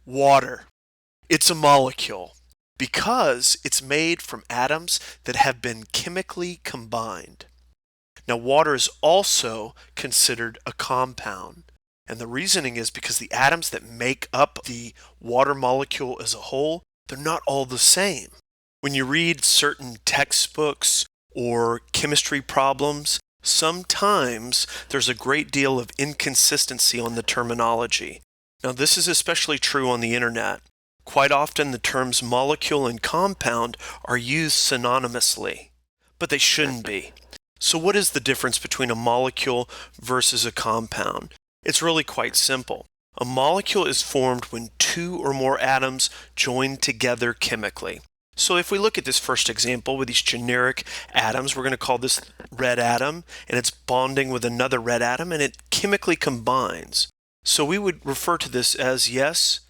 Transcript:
Water. It's a molecule because it's made from atoms that have been chemically combined. Now, water is also considered a compound. And the reasoning is because the atoms that make up the water molecule as a whole, they're not all the same. When you read certain textbooks or chemistry problems, sometimes there's a great deal of inconsistency on the terminology. Now, this is especially true on the internet. Quite often the terms molecule and compound are used synonymously, but they shouldn't be. So what is the difference between a molecule versus a compound? It's really quite simple. A molecule is formed when two or more atoms join together chemically. So if we look at this first example with these generic atoms, we're going to call this red atom, and it's bonding with another red atom, and it chemically combines. So we would refer to this as, yes,